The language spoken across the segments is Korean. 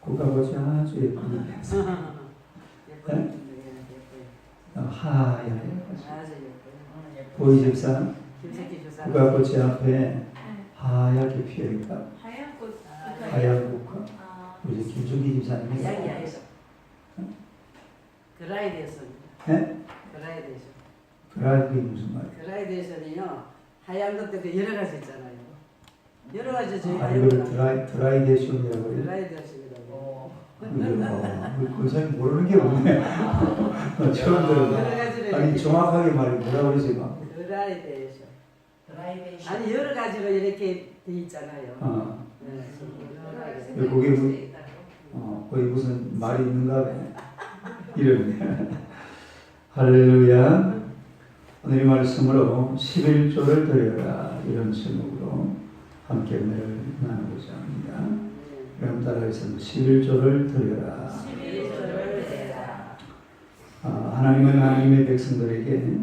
국화꽃이 아주 예쁘게 피었어요. 네? 하얗게 보이집사 국화꽃이 앞에 하얗게 피어있다. 하얀 국화. 우리 김숙희 집사님이 그라이데이션입니다. 네? 그라이데이션. 그라이드이 무슨 말이에요? 그라이데이션이요. 하얀 것들도 여러 가지 있잖아요. 여러 가지 저희 이걸 드라이데이션이라고 해요? 그라이데이션이라고. 그 사람이 모르는 게 없네. 처음 들어봐. 여러 가지를 아니 정확하게 말해 뭐라 그러지 마. 그라이데이션. 아니 여러 가지로 이렇게 돼 있잖아요. 네. 거기 거기 무슨 말이 있는가 봐. 이러네. 할렐루야. 오늘 이 말씀으로 11조를 드려라 이런 제목으로 함께 은혜를 나누고자 합니다. 그럼 따라해서 11조를 드려라. 하나님은 하나님의 백성들에게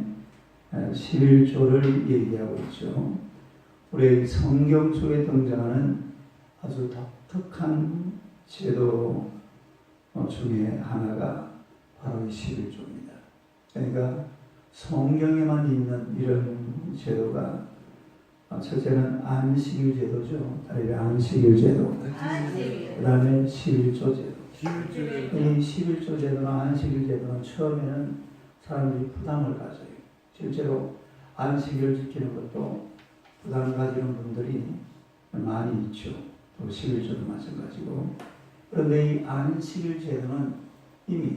11조를 얘기하고 있죠. 우리 성경 속에 등장하는 아주 독특한 제도 중에 하나가 바로 이 11조입니다. 그러니까 성경에만 있는 이런 제도가 첫째는 안식일 제도죠. 다리 안식일 제도. 그 다음에 11조 제도. 이 11조 제도나 안식일 제도는 처음에는 사람들이 부담을 가져요. 실제로 안식일을 지키는 것도 부담을 가지는 분들이 많이 있죠. 또 11조도 마찬가지고. 그런데 이 안식일 제도는 이미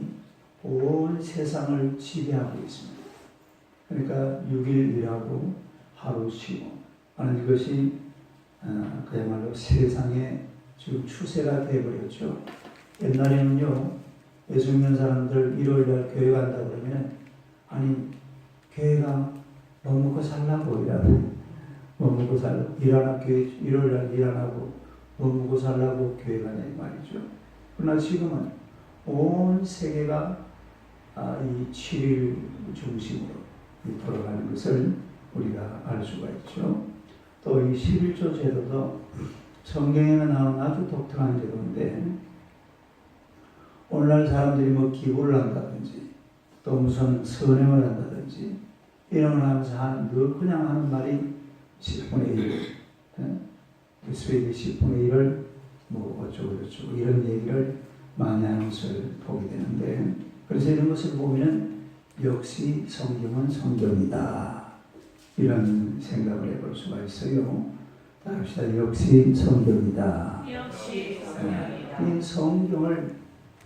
온 세상을 지배하고 있습니다. 그러니까 6일 일하고 하루 쉬고 하는 이것이 그야말로 세상의 지금 추세가 되어버렸죠. 옛날에는요, 예수 믿는 사람들 일요일날 교회 간다 그러면 아니 교회가 뭐 먹고 살라고 일하고 뭐 먹고 살라고 일하나 교회 일요일날 일 안 하고 뭐 먹고 살라고 교회 가냐 이 말이죠. 그러나 지금은 온 세계가 이 7일 중심으로 돌아가는 것을 우리가 알 수가 있죠. 또 이 11조 제도도 성경에 나오는 아주 독특한 제도인데 오늘날 사람들이 뭐 기부를 한다든지 또 무슨 선행을 한다든지 이런 걸 하면서 그냥 하는 말이 10분의 1 스웨이드 10분의 1을 뭐 어쩌고 이런 얘기를 많이 하는 것을 보게 되는데 그래서 이런 것을 보면 역시 성경은 성경이다 이런 생각을 해볼 수가 있어요. 따라합시다. 역시 성경이다. 역시 성경이다. 이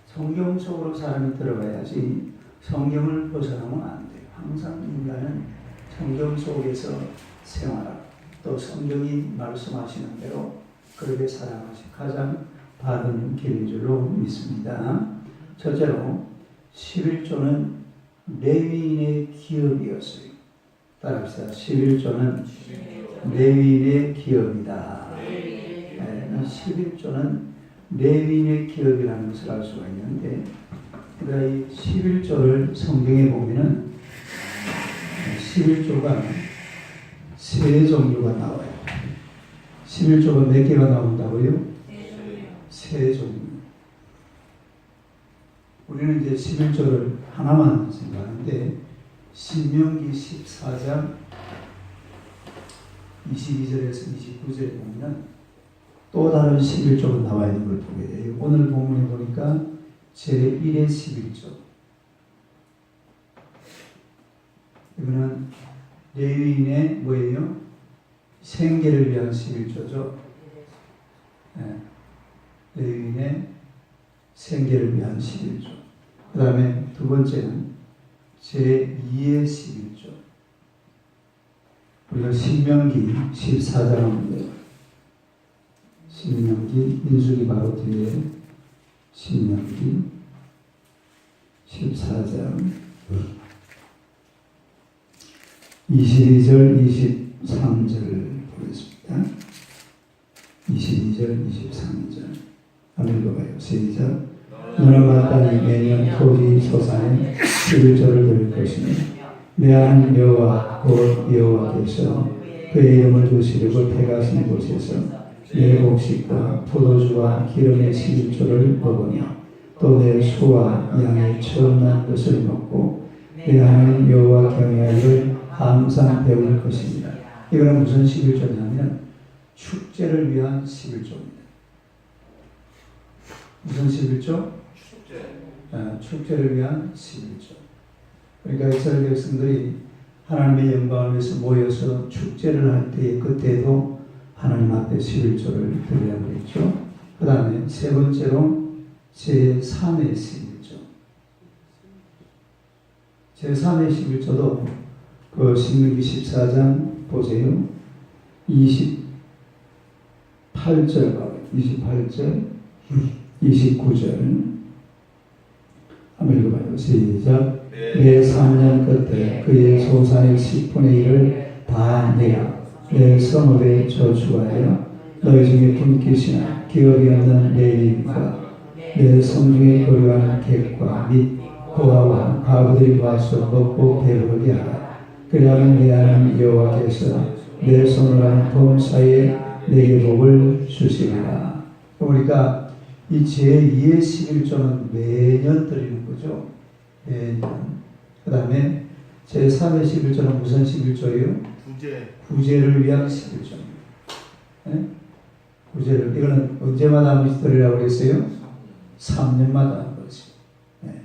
성경 속으로 사람이 들어가야지 성경을 벗어나면 안 돼요. 항상 인간은 성경 속에서 생활하고 또 성경이 말씀하시는 대로 그렇게 살아가시 가장 바른 길인 줄로 믿습니다. 첫째로 11조는 레위인의 기업이었어요. 따라합시다. 11조는 레위인의 기업이다. 11조는 레위인의 기업이라는 것을 알 수가 있는데 우리가 이 11조를 성경에 보면은 11조가 세 종류가 나와요. 11조가 몇 개가 나온다고요? 세 종류. 우리는 이제 11조를 하나만 생각하는데 신명기 14장 22절에서 29절에 보면 또 다른 11조가 나와 있는 걸 보게 돼요. 오늘 본문에 보니까 제1의 11조. 이거는 레위인의 뭐예요? 생계를 위한 11조죠. 네. 레위인의 생계를 위한 11조. 그 다음에 두 번째는 제2의 11조. 우리가 신명기 14장인데 신명기 민수기 바로 뒤에 신명기 14장 22절 23절 보겠습니다. 22절 23절 한번 읽어봐요. 시작. 너는 마땅히 매년 토지 소산에 11조를 드릴 것이니 내 하나님 여호와 곧 여호와께서 그의 이름을 두시려고 택하신 곳에서 내 곡식과 포도주와 기름의 11조를 먹으며 또 내 소와 양의 처음 난 것을 먹고 내 하나님 여호와 경외하기를 항상 배울 것입니다. 이거는 무슨 11조냐면 축제를 위한 11조입니다. 무슨 11조? 축제를 위한 11조. 그러니까 이스라엘 백성들이 하나님의 영광을 위해서 모여서 축제를 할 때에 그때도 하나님 앞에 11조를 드리라고 했죠. 그 다음에 세 번째로 제3의 11조. 제3의 11조도 그 신명기 14장 보세요. 28절, 29절. 한번 읽어봐요. 시작. 내 3년 끝에 그의 소산의 10분의 1을 다 내어 내 성읍에 저축하여 너희 중에 분깃이나 기업이 없는 레위인과 내 성중에 거류하는 객과 및 고아와 과부들이 와서 먹고 배부르게 하라. 그리하면 내 하나님 여호와께서 내 손을 하는 범사에 내게 복을 주시리라. 그러니까 이 제2의 11조는 매년 드리는 거죠. 매년. 그 다음에 제3의 11조는 무슨 11조예요? 구제를 위한 11조입니다. 네? 구제를, 이거는 언제마다 한 번씩 드리라고 그랬어요? 3년마다 한 번씩. 네.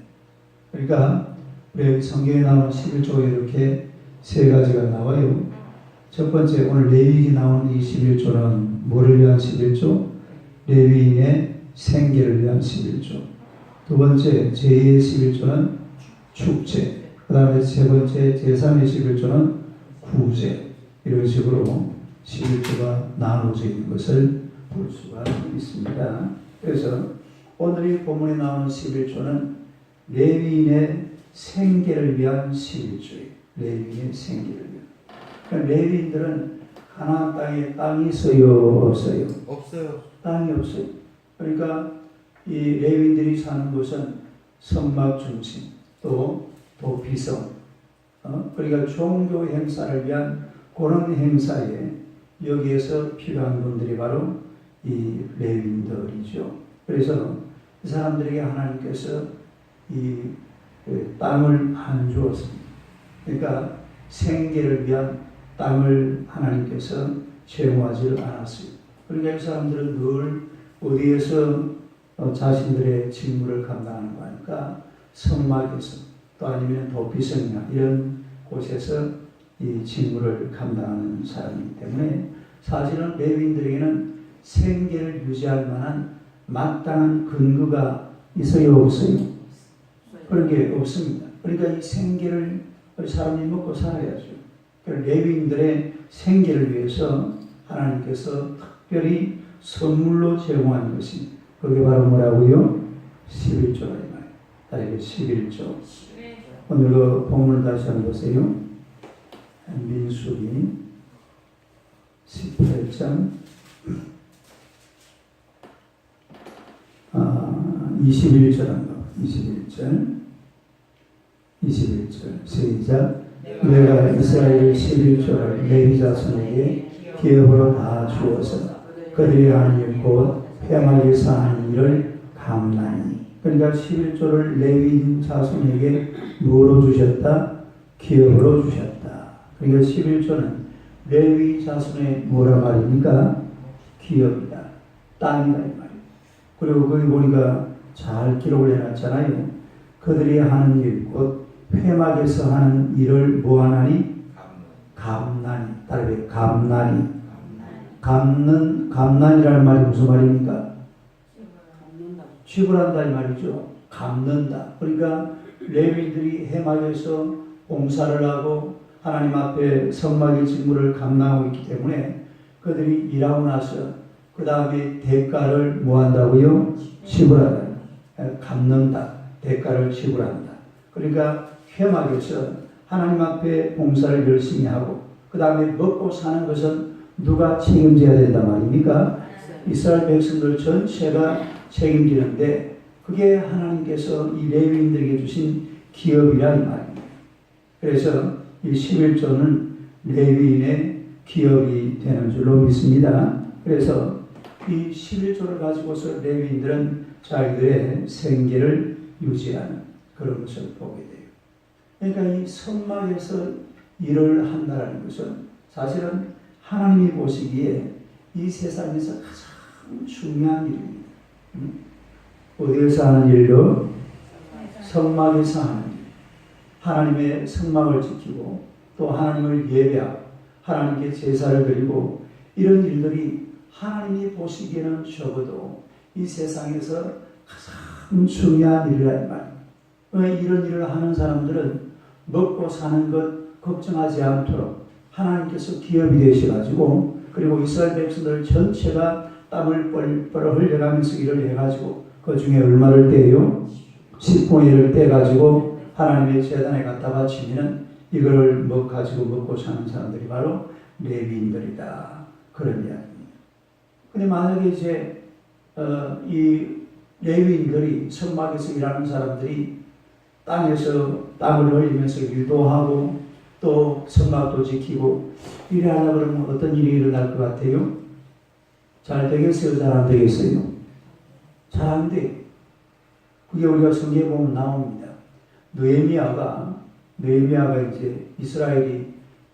그러니까 우리 성경에 나오는 11조가 이렇게 세 가지가 나와요. 첫 번째, 오늘 레위기 나온 이 11조는 뭐를 위한 11조? 레위인의 생계를 위한 11조. 두 번째, 제2의 11조는 축제. 그 다음에 세 번째, 제3의 11조는 구제. 이런 식으로 11조가 나눠져 있는 것을 볼 수가 있습니다. 그래서 오늘 이 본문에 나오는 11조는 레위인의 생계를 위한 11조예요. 레위인의 생계를 위한. 그러니까 레위인들은 가나안 땅에 땅이 있어요? 없어요? 없어요. 땅이 없어요. 그러니까 이 레위인들이 사는 곳은 성막 중심, 또 도피성, 그러니까 종교 행사를 위한 그런 행사에 여기에서 필요한 분들이 바로 이 레위인들이죠. 그래서 이 사람들에게 하나님께서 이 땅을 안 주었습니다. 그러니까 생계를 위한 땅을 하나님께서 제공하지 않았어요. 그러니까 이 사람들은 늘 어디에서 자신들의 직무를 감당하는 거니까 성막에서 또 아니면 도피성이나 이런 곳에서 이 직무를 감당하는 사람이기 때문에 사실은 레위인들에게는 생계를 유지할 만한 마땅한 근거가 있어요, 없어요? 그런 게 없습니다. 그러니까 이 생계를 사람이 먹고 살아야죠. 레위인들의 생계를 위해서 하나님께서 특별히 선물로 제공한 것이 그게 바로 뭐라고요? 11조라 이 말이에요. 다르게 11조. 오늘 그 본문을 다시 한번 보세요. 민수기 18장 21절입니다. 21절 시작. 내가 이스라엘 11조를 레위 자손에게 기업으로 다 주어서 그들이 하는 일 곧 폐하게 사는 일을 감나니. 그러니까 11조를 레위 자손에게 뭐로 주셨다? 기업으로 주셨다. 그러니까 11조는 레위 자손의 뭐라 말입니까? 기업이다. 땅이다 이 말이에요. 그리고 거기 보니까 잘 기록을 해놨잖아요. 그들이 하는 일, 곧 회막에서 하는 일을 뭐하나니? 감나니. 다르게 감나니. 감난이라는 말이 무슨 말입니까? 취급한다 이 말이죠. 감는다. 그러니까 레위인들이 해막에서 봉사를 하고 하나님 앞에 성막의 직무를 감당하고 있기 때문에 그들이 일하고 나서 그 다음에 대가를 뭐 한다고요? 지불한다. 갚는다. 대가를 지불한다. 그러니까 회막에서 하나님 앞에 봉사를 열심히 하고 그 다음에 먹고 사는 것은 누가 책임져야 된단 말입니까? 이스라엘 백성들 전체가 책임지는데 그게 하나님께서 이 레위인들에게 주신 기업이라 이 말입니다. 그래서 이 11조는 레위인의 기업이 되는 줄로 믿습니다. 그래서 이 11조를 가지고서 레위인들은 자기들의 생계를 유지하는 그런 것을 보게 돼요. 그러니까 이 성막에서 일을 한다는 것은 사실은 하나님이 보시기에 이 세상에서 가장 중요한 일입니다. 어디에서 하는 일요? 성막에서 하는 일. 하나님의 성막을 지키고 또 하나님을 예배하고 하나님께 제사를 드리고 이런 일들이 하나님이 보시기에는 적어도 이 세상에서 가장 중요한 일이란 말이에요. 왜 이런 일을 하는 사람들은 먹고 사는 것 걱정하지 않도록 하나님께서 기업이 되셔가지고 그리고 이스라엘 백성들 전체가 땀을 뻘뻘 흘려가면서 일을 해가지고 그 중에 얼마를 떼요? 10분의 1을 떼가지고 하나님의 제단에 갖다 바치면은 이거를 가지고 먹고 사는 사람들이 바로 레위인들이다. 그런 이야기입니다. 근데 만약에 이제 이 레위인들이 성막에서 일하는 사람들이 땅에서 땀을 흘리면서 일도 하고 또 성막도 지키고 일을 하다 그러면 어떤 일이 일어날 것 같아요? 잘 되겠어요? 잘 안 되겠어요? 잘 안 돼요. 그게 우리가 성경에 보면 나옵니다. 느헤미야가 이제 이스라엘이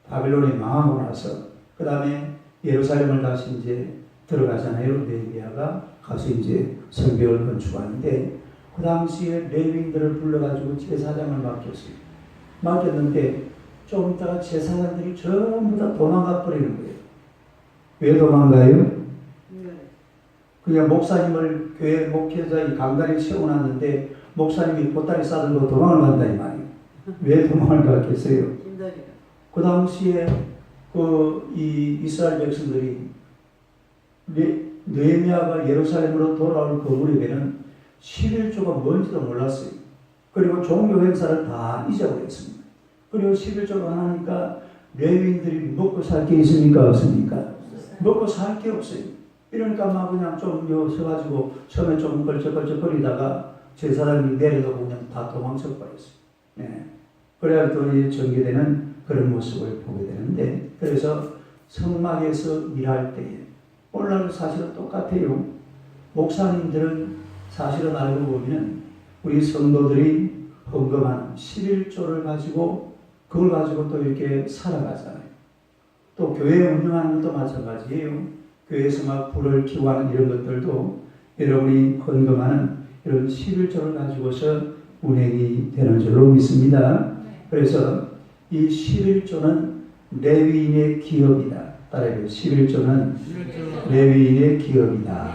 바벨론에 망하고 나서 그 다음에 예루살렘을 다시 이제 들어가잖아요. 느헤미야가 가서 이제 성벽을 건축하는데 그 당시에 레위인들을 불러가지고 제사장을 맡겼어요. 맡겼는데 좀 있다가 제사장들이 전부 다 도망가 버리는 거예요. 왜 도망가요? 그냥 목사님을 교회 목회자의 강단에 세워놨는데 목사님이 보따리 싸들고 도망을 간다 이 말이에요. 왜 도망을 갔겠어요? 그 당시에 이 이스라엘 백성들이 느헤미야가 예루살렘으로 돌아올 그 무렵에는 11조가 뭔지도 몰랐어요. 그리고 종교 행사를 다 잊어버렸습니다. 그리고 11조가 하니까 레위인들이 먹고 살 게 있습니까? 없습니까? 먹고 살 게 없어요. 이러니까 막 그냥 좀 서가지고 처음에 좀 걸쩍걸쩍거리다가 제사장이 내려놓고 그냥 다 도망쳐 버렸어요. 네. 그래야 또 전개되는 그런 모습을 보게 되는데 그래서 성막에서 일할 때에 오늘날 사실은 똑같아요. 목사님들은 사실은 알고 보면 우리 성도들이 헌금한 11조를 가지고 그걸 가지고 또 이렇게 살아가잖아요. 또 교회 운영하는 것도 마찬가지예요. 교회에서 막 불을 켜고 하는 이런 것들도 여러분이 헌금하는 이런 11조를 가지고서 운행이 되는 줄로 믿습니다. 그래서 이 11조는 레위인의 기업이다. 따라해요. 11조는 레위인의 기업이다.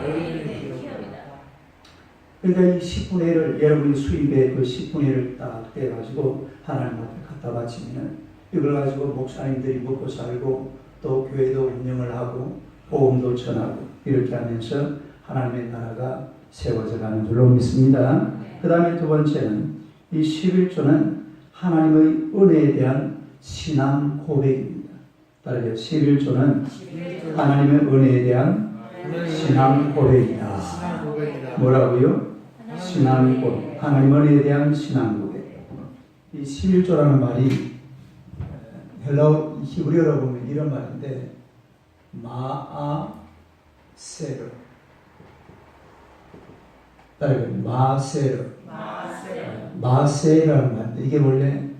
그러니까 이 10분의 1을 여러분이 수입의 그 10분의 1을 딱 떼가지고 하나님 앞에 갖다 바치면 이걸 가지고 목사님들이 먹고 살고 또 교회도 운영을 하고 복음도 전하고 이렇게 하면서 하나님의 나라가 세워져 가는 줄로 믿습니다. 그 다음에 두 번째는 이 11조는 하나님의 은혜에 대한 신앙 고백입니다. 따라서 11조는 하나님의 은혜에 대한 신앙 고백이다. 뭐라고요? 신앙 고백. 하나님의 은혜에 대한 신앙 고백. 이 11조라는 말이 헬라어 히브리어로 보면 이런 말인데 마아세르. 따라서 마세르. 마세라는 말인데 이게 원래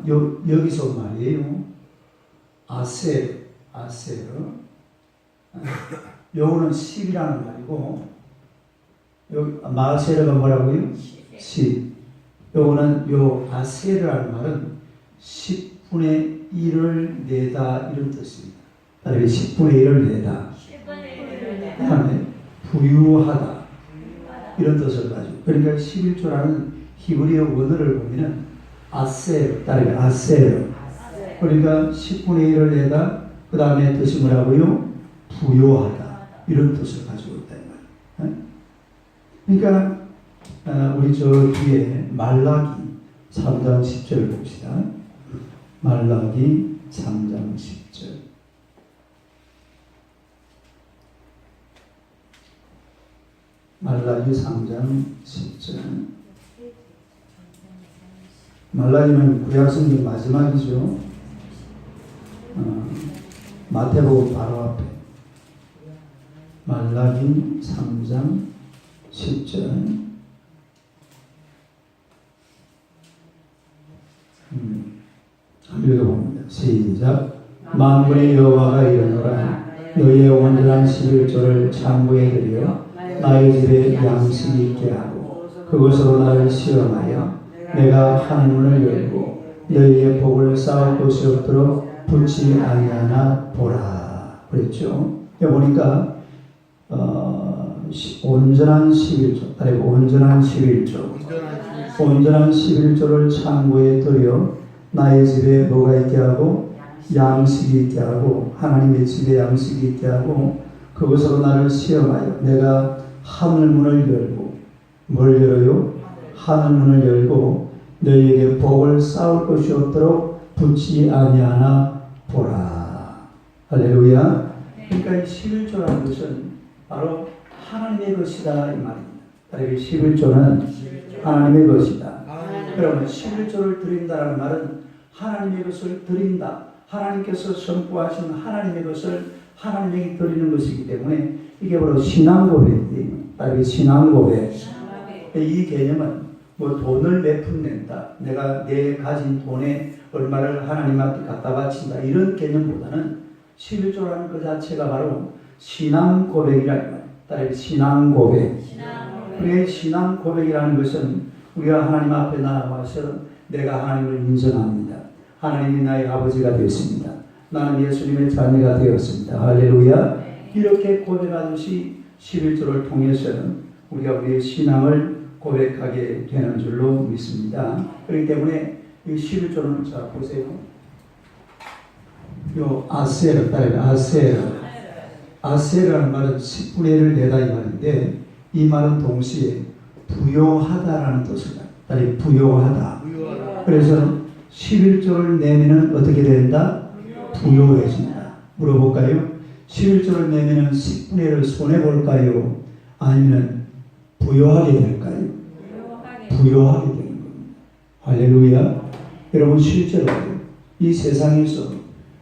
여기서 온 말이에요. 아세르. 요거는 10이라는 말이고 여기 마세르가 뭐라고요? 10. 요거는 요 아세르라는 말은 10분의 1을 내다 이런 뜻입니다. 따라서 10분의 1을 내다. 그 다음에 부유하다 이런 뜻을 가지고 그러니까 11조라는 히브리어 원어를 보면은 아세르, 따라서 아세르. 그러니까 10분의 1을 내다 그 다음에 뜻이 뭐라고요? 부유하다 이런 뜻을 가지고 있다 이 말이에요. 그러니까 우리 저 뒤에 말라기 3장 10절 봅시다. 말라기 3장 10절. 말라기 3장 10절. 말라기는 구약성경 마지막이죠. 마태복음 바로 앞에. 말라기 3장 10절. 읽어봅니다. 시작. 만군의 여호와가 이르노라. 너희의 온전한 11조를 창고에 들여 나의 집에 양식이 있게 하고 그것으로 나를 시험하여 내가 한 문을 열고 너희의 복을 쌓을 곳이 없도록 붙지 아니하나 보라. 그랬죠. 여기 보니까 온전한 11조, 아니고 온전한 11조, 온전한 11조를 창고에 들여 나의 집에 뭐가 있게 하고 양식이 있게 하고 하나님의 집에 양식이 있게 하고 그것으로 나를 시험하여 내가 하늘문을 열고 뭘 열어요? 하늘문을 열고 너희에게 복을 쌓을 것이 없도록 붙지 아니하나 보라. 할렐루야. 그러니까 이 11조라는 것은 바로 하나님의 것이다 이 말입니다. 그러니까 11조는 하나님의 것이다. 그러면 11조를 드린다는 말은 하나님의 것을 드린다. 하나님께서 선포하신 하나님의 것을 하나님에게 드리는 것이기 때문에 이게 바로 신앙고백입니다. 신앙고백. 이 개념은 뭐 돈을 몇 푼 낸다. 내가 내 가진 돈에 얼마를 하나님 앞에 갖다 바친다. 이런 개념보다는 11조라는 그 자체가 바로 신앙고백이라 말입니다. 신앙고백. 우리의 신앙고백이라는 것은 우리가 하나님 앞에 나아가서 내가 하나님을 인정합니다. 하나님이 나의 아버지가 되었습니다. 나는 예수님의 자녀가 되었습니다. 할렐루야. 이렇게 고백하듯이 11조를 통해서는 우리가 우리의 신앙을 고백하게 되는 줄로 믿습니다. 그렇기 때문에 이 11조는 자 보세요. 요 아세르, 아세르라는 말은 10분의 1을 내다 이 말인데 이 말은 동시에 부요하다라는 뜻을 가지고 부요하다. 그래서 11조를 내면은 어떻게 된다? 부요해진다. 물어볼까요? 11조를 내면은 10분의 1을 손해볼까요? 아니면 부요하게 될까요? 부요하게 되는 겁니다. 할렐루야. 여러분 실제로 이 세상에서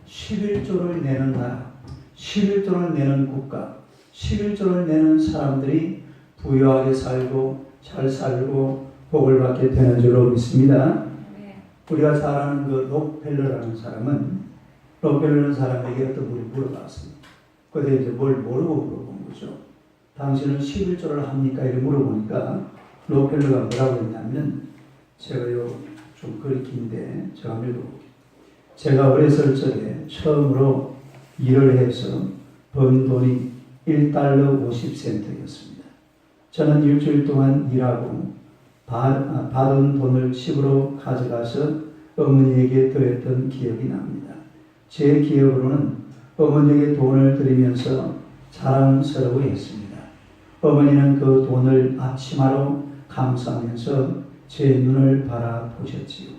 11조를 내는 나라, 11조를 내는 국가, 11조를 내는 사람들이 부유하게 살고 잘 살고 복을 받게 되는 줄로 믿습니다. 우리가 잘 아는 그 록펠러라는 사람에게 어떤 분이 물어봤습니다. 그때 이제 뭘 모르고 물어본 거죠. 당신은 11조를 합니까? 이렇게 물어보니까 록펠러가 뭐라고 했냐면 제가요 좀 글이 긴데 제가 읽어볼게요. 제가 어렸을 적에 처음으로 일을 해서 번 돈이 1달러 50센트였습니다. 저는 일주일 동안 일하고 받은 돈을 집으로 가져가서 어머니에게 드렸던 기억이 납니다. 제 기억으로는 어머니에게 돈을 드리면서 자랑스러워했습니다. 어머니는 그 돈을 앞치마로 감싸면서 제 눈을 바라보셨지요.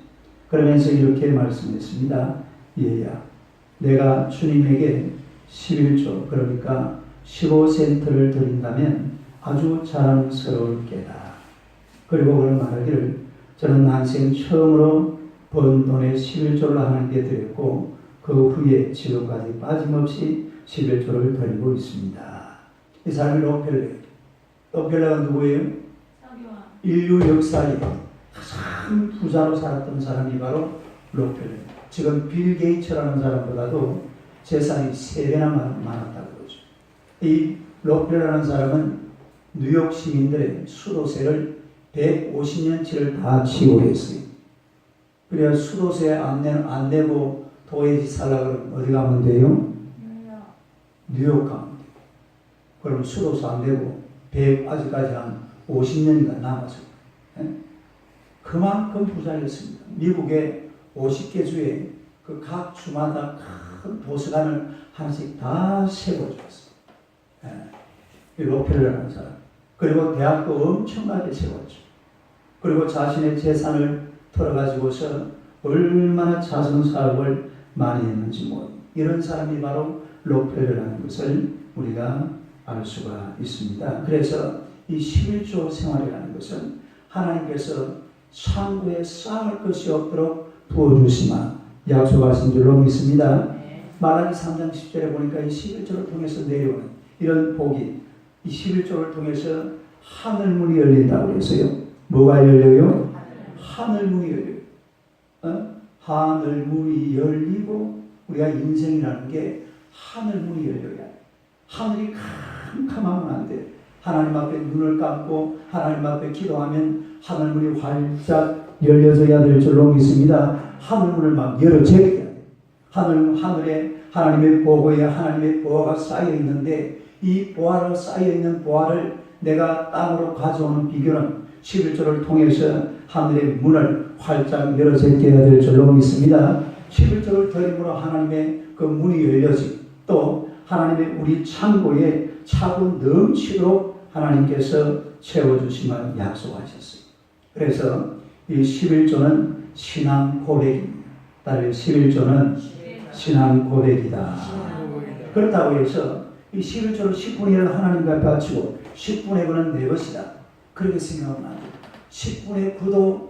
그러면서 이렇게 말씀했습니다. 얘야, 내가 주님에게 11조, 그러니까 15센트를 드린다면 아주 자랑스러울 게다. 그리고 그런 말하기를 저는 난생 처음으로 번 돈의 11조를 하나님께 드렸고 그 후에 지금까지 빠짐없이 11조를 드리고 있습니다. 이 사람이 록펠러가 누구예요? 인류 역사에 가장 부자로 살았던 사람이 바로 록펠러. 지금 빌 게이츠라는 사람보다도 재산이 3배나 많았다고 그러죠. 이 록펠러라는 사람은 뉴욕 시민들의 수도세를 150년치를 다 지불했어요. 그래야 수도세 안 내고 도에지 살려고 어디 가면 돼요? 뉴욕 가면 돼요. 그럼 수도세 안 내고 아직까지 한 50년이가 남았어요. 그만큼 부자였습니다. 미국의 50개 주에 그 각 주마다 큰 도서관을 하나씩 다 세워줬어요. 이 록펠러라는 사람. 그리고 대학도 엄청나게 세웠죠. 그리고 자신의 재산을 털어가지고서 얼마나 자선사업을 많이 했는지 이런 사람이 바로 록펠러라는 것을 우리가 알 수가 있습니다. 그래서 이 11조 생활이라는 것은 하나님께서 창고에 쌓을 것이 없도록 부어주시마 약속하신 줄로 믿습니다. 말라기 3장 10절에 보니까 이 11조를 통해서 내려오는 이런 복이 이 11조를 통해서 하늘문이 열린다고 그랬어요. 뭐가 열려요? 하늘문이 열려요. 하늘문이 열리고 우리가 인생이라는 게 하늘문이 열려야 돼. 하늘이 캄캄하면 안 돼. 하나님 앞에 눈을 감고 하나님 앞에 기도하면 하늘문이 활짝 열려져야 될 줄로 믿습니다. 하늘문을 막 열어줘야 돼. 하늘에 하나님의 보고에 하나님의 보화가 쌓여 있는데 이 보화로 쌓여 있는 보화를 내가 땅으로 가져오는 비결은 11조를 통해서 하늘의 문을 활짝 열어제껴야 될 줄로 믿습니다. 11조를 드림으로 하나님의 그 문이 열려지고 또 하나님의 우리 창고에 차고 넘치도록 하나님께서 채워주시면 약속하셨어요. 그래서 이 11조는 신앙 고백입니다. 따라서 11조는 신앙 고백이다. 그렇다고 해서 이 11조를 10분의 1을 하나님께 바치고 10분의 9는 내 것이다. 그렇게 생각하면 안 돼요. 10분의 9도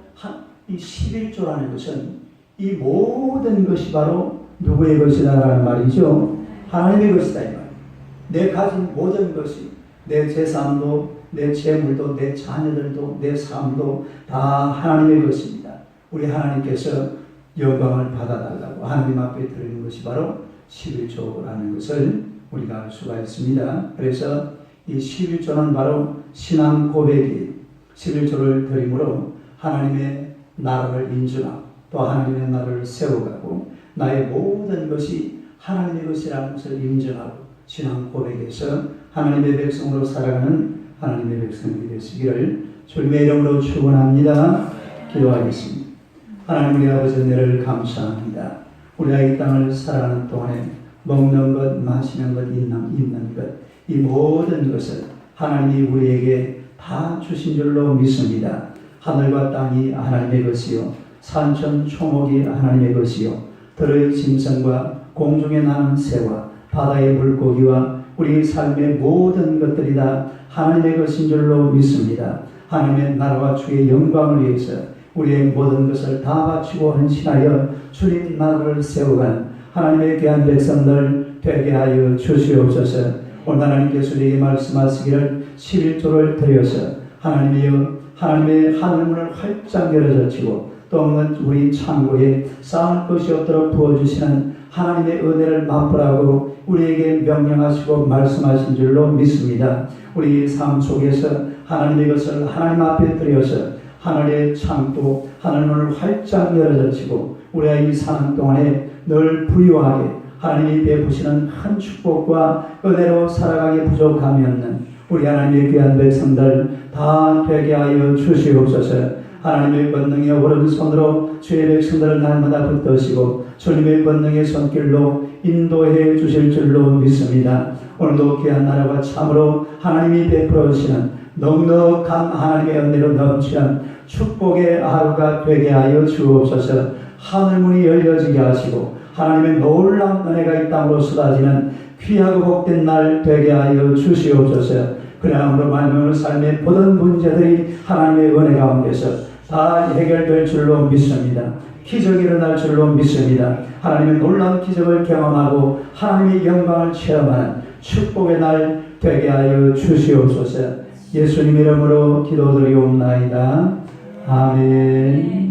이 11조라는 것은 이 모든 것이 바로 누구의 것이다라는 말이죠. 하나님의 것이다 이 말이에요. 내 가진 모든 것이 내 재산도 내 재물도 내 자녀들도 내 삶도 다 하나님의 것입니다. 우리 하나님께서 영광을 받아달라고 하나님 앞에 드리는 것이 바로 11조라는 것을 우리가 알 수가 있습니다. 그래서 이 11조는 바로 신앙 고백이 11조를 드림으로 하나님의 나라를 인정하고 또 하나님의 나라를 세워가고 나의 모든 것이 하나님의 것이라는 것을 인정하고 신앙 고백에서 하나님의 백성으로 살아가는 하나님의 백성이 되시기를 주님의 이름으로 축원합니다. 기도하겠습니다. 하나님 우리 아버지 은혜를 감사합니다. 우리가 이 땅을 살아가는 동안에 먹는 것, 마시는 것, 입는 것, 이 모든 것을 하나님이 우리에게 다 주신 줄로 믿습니다. 하늘과 땅이 하나님의 것이요 산천 초목이 하나님의 것이요 들의 짐승과 공중에 나는 새와 바다의 물고기와 우리 삶의 모든 것들이 다 하나님의 것인 줄로 믿습니다. 하나님의 나라와 주의 영광을 위해서 우리의 모든 것을 다 바치고 헌신하여 주님 나라를 세워가는 하나님의 귀한 백성들 되게 하여 주시옵소서. 오늘 하나님께서 우리에게 말씀하시기를 11조를 드려서 하나님의 하늘문을 활짝 열어젖히고 또 없는 우리 창고에 쌓을 것이 없도록 부어주시는 하나님의 은혜를 맛보라고 우리에게 명령하시고 말씀하신 줄로 믿습니다. 우리 삶 속에서 하나님의 것을 하나님 앞에 드려서 하늘의 창고 하늘문을 활짝 열어젖히고 우리가 이 사는 동안에 늘 부유하게 하나님이 베푸시는 큰 축복과 은혜로 살아가기 부족함이 없는 우리 하나님의 귀한 백성들 다 되게 하여 주시옵소서. 하나님의 권능의 오른손으로 주의 백성들을 날마다 붙드시고 주님의 권능의 손길로 인도해 주실 줄로 믿습니다. 오늘도 귀한 나라가 참으로 하나님이 베풀어 주시는 넉넉한 하나님의 은혜로 넘치는 축복의 하루가 되게 하여 주옵소서. 하늘문이 열려지게 하시고 하나님의 놀라운 은혜가 이 땅으로 쏟아지는 귀하고 복된 날 되게 하여 주시옵소서. 그러므로 말미암아 삶의 모든 문제들이 하나님의 은혜 가운데서 다 해결될 줄로 믿습니다. 기적이 일어날 줄로 믿습니다. 하나님의 놀라운 기적을 경험하고 하나님의 영광을 체험하는 축복의 날 되게 하여 주시옵소서. 예수님 이름으로 기도드리옵나이다. 아멘.